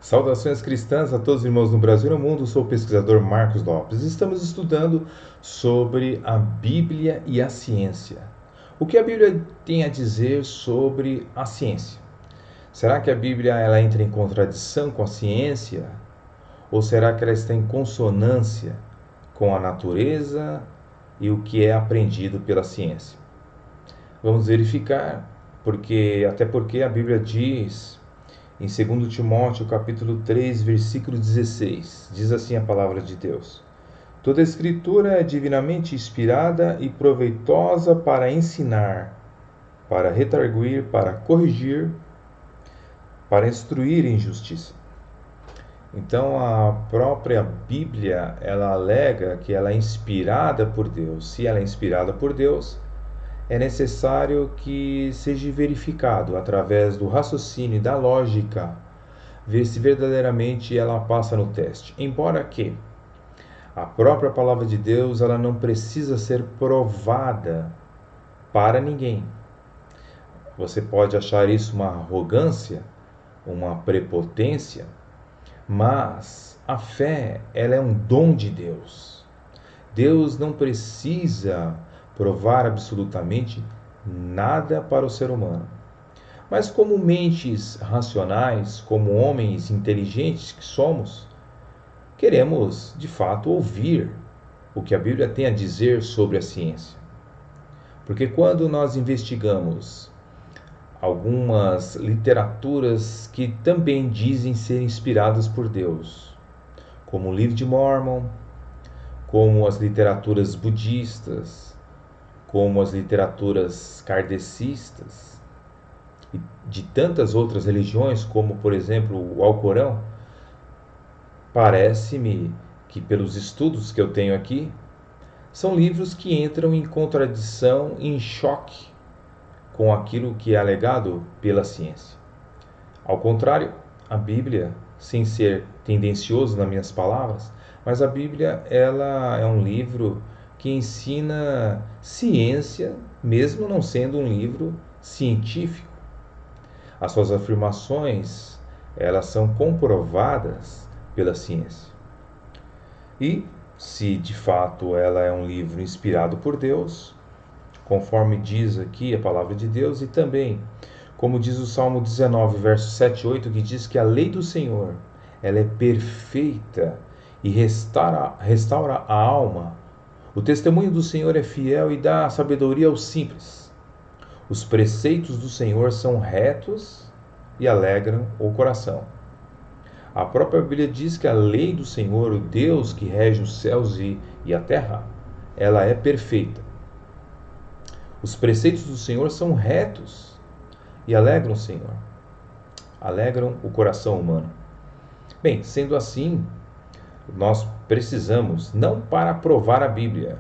Saudações cristãs a todos os irmãos no Brasil e no mundo. Sou o pesquisador Marcos Lopes. Estamos estudando sobre a Bíblia e a ciência. O que a Bíblia tem a dizer sobre a ciência? Será que a Bíblia ela entra em contradição com a ciência? Ou será que ela está em consonância com a natureza e o que é aprendido pela ciência? Vamos verificar, até porque a Bíblia diz em 2 Timóteo, capítulo 3, versículo 16, diz assim a palavra de Deus: Toda a escritura é divinamente inspirada e proveitosa para ensinar, para redarguir, para corrigir, para instruir em justiça. Então a própria Bíblia, ela alega que ela é inspirada por Deus. Se ela é inspirada por Deus, é necessário que seja verificado através do raciocínio e da lógica, ver se verdadeiramente ela passa no teste. Embora que a própria palavra de Deus ela não precisa ser provada para ninguém. Você pode achar isso uma arrogância, uma prepotência, mas a fé ela é um dom de Deus. Deus não precisa provar absolutamente nada para o ser humano. Mas como mentes racionais, como homens inteligentes que somos, queremos de fato ouvir o que a Bíblia tem a dizer sobre a ciência. Porque quando nós investigamos algumas literaturas que também dizem ser inspiradas por Deus, como o Livro de Mórmon, como as literaturas budistas, como as literaturas kardecistas, e de tantas outras religiões, como por exemplo o Alcorão, parece-me que pelos estudos que eu tenho aqui, são livros que entram em contradição, em choque com aquilo que é alegado pela ciência. Ao contrário, a Bíblia, sem ser tendencioso nas minhas palavras, mas a Bíblia ela é um livro que ensina ciência, mesmo não sendo um livro científico. As suas afirmações, elas são comprovadas pela ciência. E, se de fato ela é um livro inspirado por Deus, conforme diz aqui a palavra de Deus, e também, como diz o Salmo 19, verso 7 e 8, que diz que a lei do Senhor, ela é perfeita e restaura a alma. O testemunho do Senhor é fiel e dá sabedoria aos simples. Os preceitos do Senhor são retos e alegram o coração. A própria Bíblia diz que a lei do Senhor, o Deus que rege os céus e a terra, ela é perfeita. Os preceitos do Senhor são retos e alegram o Senhor, alegram o coração humano. Bem, sendo assim, nós precisamos, não para provar a Bíblia,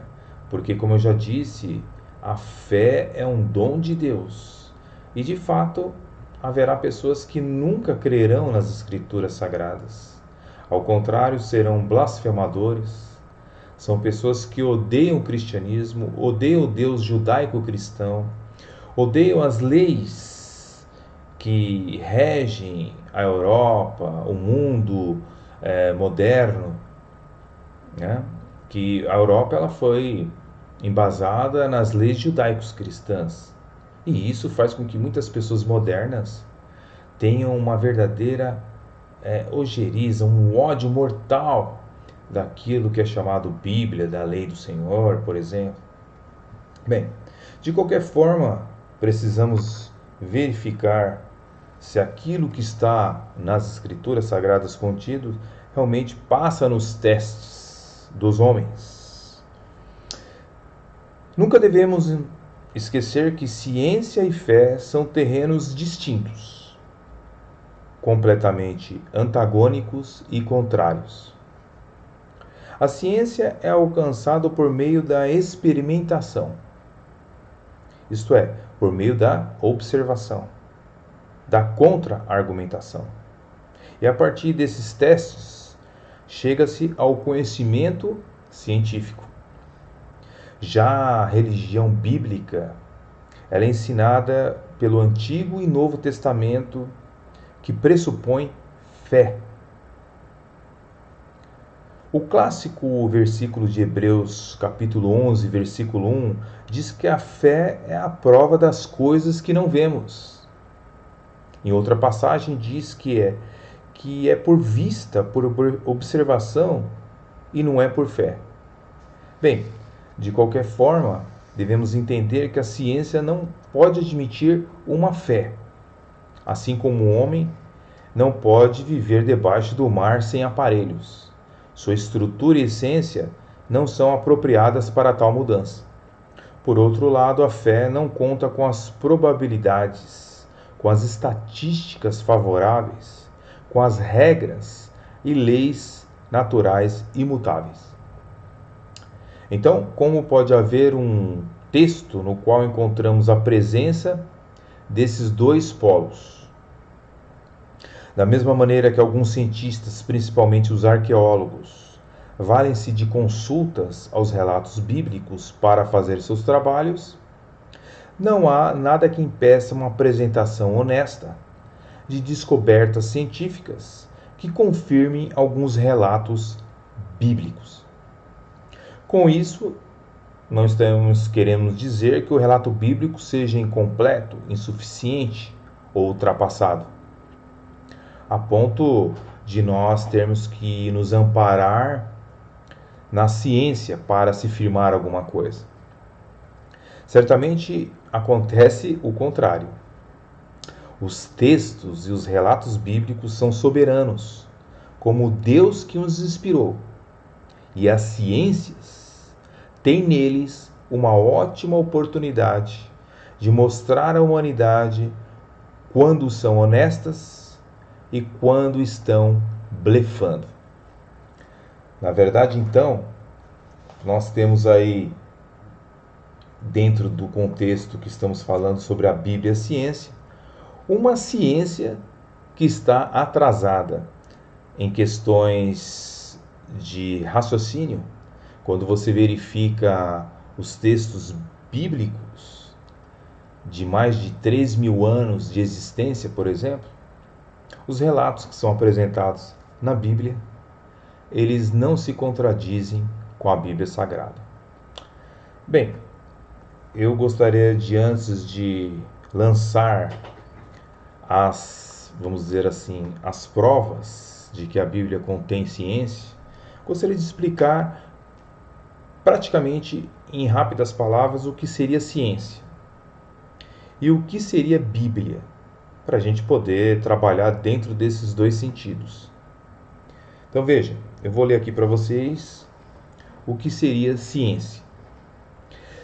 porque, como eu já disse, a fé é um dom de Deus. E, de fato, haverá pessoas que nunca crerão nas Escrituras Sagradas. Ao contrário, serão blasfemadores. São pessoas que odeiam o cristianismo, odeiam o Deus judaico-cristão, odeiam as leis que regem a Europa, o mundo moderno, né? Que a Europa ela foi embasada nas leis judaicos-cristãs. E isso faz com que muitas pessoas modernas tenham uma verdadeira ojeriza, um ódio mortal daquilo que é chamado Bíblia, da lei do Senhor, por exemplo. Bem, de qualquer forma, precisamos verificar se aquilo que está nas Escrituras Sagradas contido realmente passa nos testes dos homens. Nunca devemos esquecer que ciência e fé são terrenos distintos, completamente antagônicos e contrários. A ciência é alcançada por meio da experimentação, isto é, por meio da observação, da contra-argumentação. E a partir desses testes, chega-se ao conhecimento científico. Já a religião bíblica, ela é ensinada pelo Antigo e Novo Testamento, que pressupõe fé. O clássico versículo de Hebreus, capítulo 11, versículo 1, diz que a fé é a prova das coisas que não vemos. Em outra passagem diz que é por vista, por observação e não é por fé. Bem, de qualquer forma, devemos entender que a ciência não pode admitir uma fé, assim como o homem não pode viver debaixo do mar sem aparelhos. Sua estrutura e essência não são apropriadas para tal mudança. Por outro lado, a fé não conta com as probabilidades, com as estatísticas favoráveis, com as regras e leis naturais imutáveis. Então, como pode haver um texto no qual encontramos a presença desses dois polos? Da mesma maneira que alguns cientistas, principalmente os arqueólogos, valem-se de consultas aos relatos bíblicos para fazer seus trabalhos, não há nada que impeça uma apresentação honesta de descobertas científicas que confirmem alguns relatos bíblicos. Com isso, não estamos querendo dizer que o relato bíblico seja incompleto, insuficiente ou ultrapassado, a ponto de nós termos que nos amparar na ciência para se firmar alguma coisa. Certamente acontece o contrário. Os textos e os relatos bíblicos são soberanos, como Deus que os inspirou, e as ciências têm neles uma ótima oportunidade de mostrar à humanidade quando são honestas e quando estão blefando. Na verdade, então, nós temos aí, dentro do contexto que estamos falando sobre a Bíblia e a ciência, uma ciência que está atrasada em questões de raciocínio. Quando você verifica os textos bíblicos de mais de 3.000 anos de existência, por exemplo, os relatos que são apresentados na Bíblia, eles não se contradizem com a Bíblia Sagrada. Bem, eu gostaria de, antes de lançar vamos dizer assim, as provas de que a Bíblia contém ciência, gostaria de explicar praticamente em rápidas palavras o que seria ciência e o que seria Bíblia, para a gente poder trabalhar dentro desses dois sentidos. Então veja, eu vou ler aqui para vocês o que seria ciência.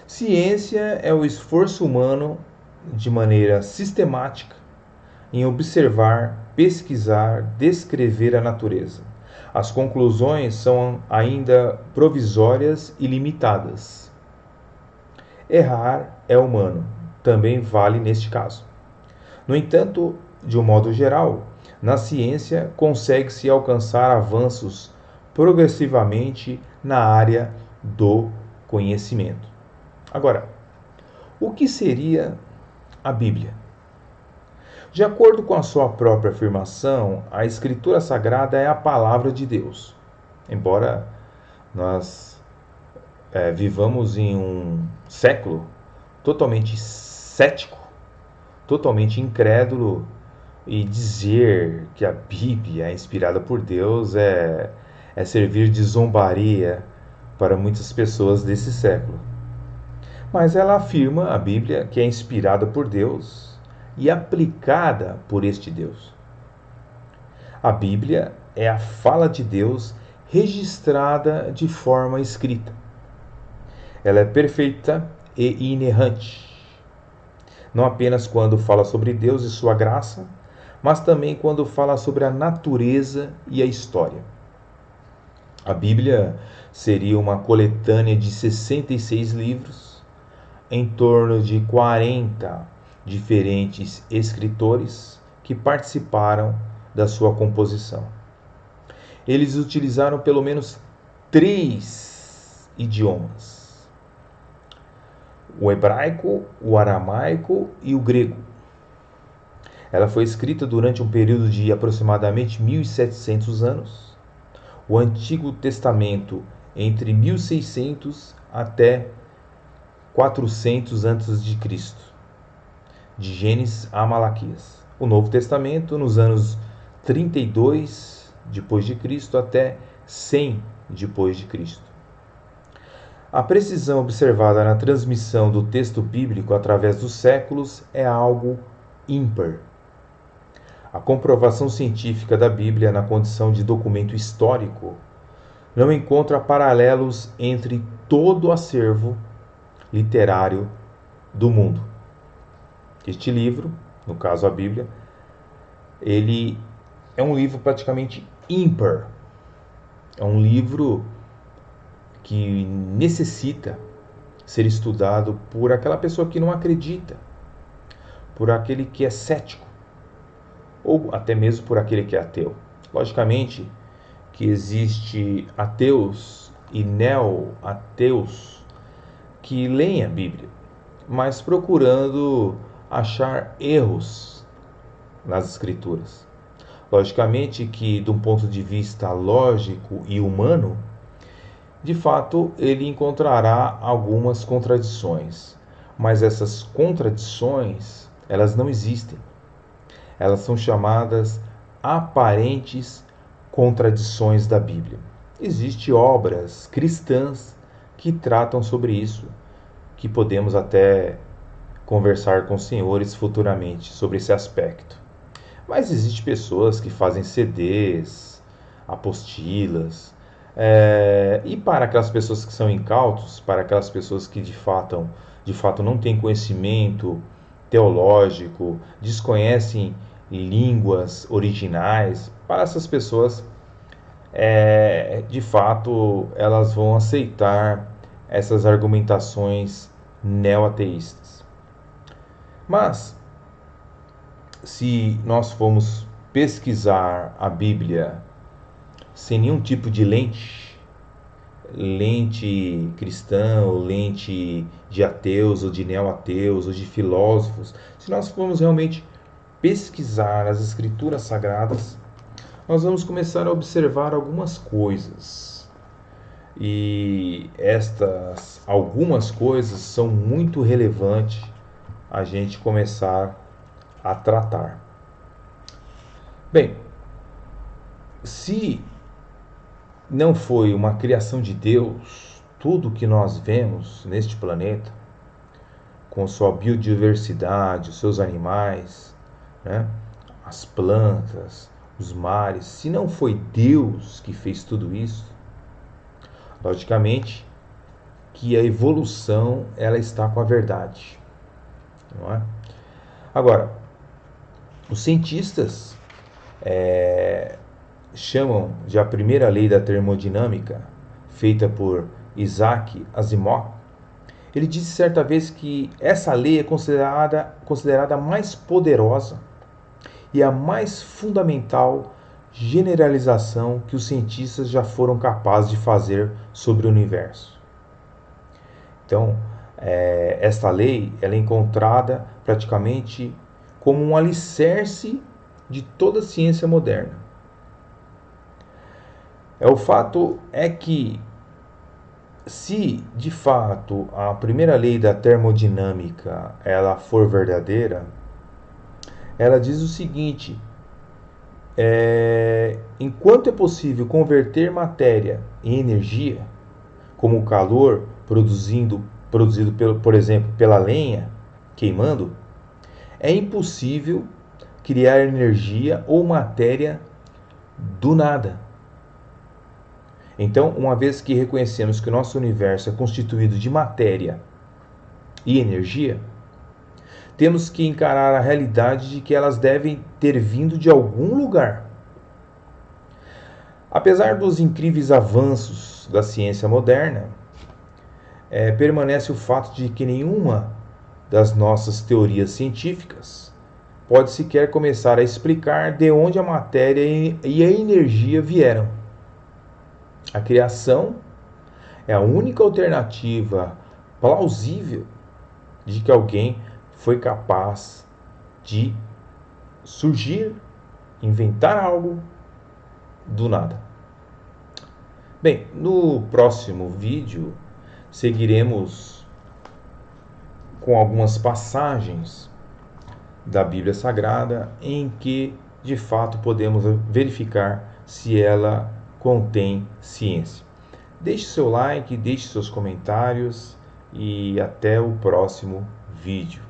Ciência é o esforço humano de maneira sistemática em observar, pesquisar, descrever a natureza. As conclusões são ainda provisórias e limitadas. Errar é humano, também vale neste caso. No entanto, de um modo geral, na ciência consegue-se alcançar avanços progressivamente na área do conhecimento. Agora, o que seria a Bíblia? De acordo com a sua própria afirmação, a Escritura Sagrada é a palavra de Deus. Embora nós vivamos em um século totalmente cético, totalmente incrédulo, e dizer que a Bíblia é inspirada por Deus é servir de zombaria para muitas pessoas desse século. Mas ela afirma, a Bíblia, que é inspirada por Deus e aplicada por este Deus. A Bíblia é a fala de Deus registrada de forma escrita. Ela é perfeita e inerrante, não apenas quando fala sobre Deus e sua graça, mas também quando fala sobre a natureza e a história. A Bíblia seria uma coletânea de 66 livros, em torno de 40 diferentes escritores que participaram da sua composição. Eles utilizaram pelo menos 3 idiomas: o hebraico, o aramaico e o grego. Ela foi escrita durante um período de aproximadamente 1.700 anos. o Antigo Testamento entre 1600 até 400 a.C., de Gênesis a Malaquias. O Novo Testamento nos anos 32 depois de Cristo até 100 depois de Cristo. A precisão observada na transmissão do texto bíblico através dos séculos é algo ímpar. A comprovação científica da Bíblia na condição de documento histórico não encontra paralelos entre todo o acervo literário do mundo. Este livro, no caso a Bíblia, ele é um livro praticamente ímpar. É um livro que necessita ser estudado por aquela pessoa que não acredita, por aquele que é cético, ou até mesmo por aquele que é ateu. Logicamente que existe ateus e neo-ateus que leem a Bíblia, mas procurando achar erros nas Escrituras. Logicamente que, de um ponto de vista lógico e humano, de fato ele encontrará algumas contradições, mas essas contradições, elas não existem. Elas são chamadas aparentes contradições da Bíblia. Existem obras cristãs que tratam sobre isso, que podemos até conversar com os senhores futuramente sobre esse aspecto. Mas existem pessoas que fazem CDs, apostilas, e para aquelas pessoas que são incautos, para aquelas pessoas que de fato não têm conhecimento teológico, desconhecem línguas originais, para essas pessoas, de fato, elas vão aceitar essas argumentações neo-ateístas. Mas, se nós formos pesquisar a Bíblia sem nenhum tipo de lente cristã, ou lente de ateus, ou de neo-ateus, ou de filósofos, se nós formos realmente pesquisar as Escrituras Sagradas, nós vamos começar a observar algumas coisas. E estas algumas coisas são muito relevantes a gente começar a tratar. Bem, se não foi uma criação de Deus, tudo que nós vemos neste planeta, com sua biodiversidade, os seus animais, né, as plantas, os mares, se não foi Deus que fez tudo isso, logicamente que a evolução ela está com a verdade, não é? Agora, os cientistas chamam de a primeira lei da termodinâmica, feita por Isaac Asimov. Ele disse certa vez que essa lei é considerada a mais poderosa e a mais fundamental generalização que os cientistas já foram capazes de fazer sobre o universo. Então, esta lei ela é encontrada praticamente como um alicerce de toda a ciência moderna. O fato é que, se de fato a primeira lei da termodinâmica ela for verdadeira, ela diz o seguinte: enquanto é possível converter matéria em energia, como o calor produzido por exemplo, pela lenha queimando, é impossível criar energia ou matéria do nada. Então, uma vez que reconhecemos que o nosso universo é constituído de matéria e energia, temos que encarar a realidade de que elas devem ter vindo de algum lugar. Apesar dos incríveis avanços da ciência moderna, permanece o fato de que nenhuma das nossas teorias científicas pode sequer começar a explicar de onde a matéria e a energia vieram. A criação é a única alternativa plausível de que alguém foi capaz de surgir, inventar algo do nada. Bem, no próximo vídeo seguiremos com algumas passagens da Bíblia Sagrada em que de fato podemos verificar se ela contém ciência. Deixe seu like, deixe seus comentários e até o próximo vídeo.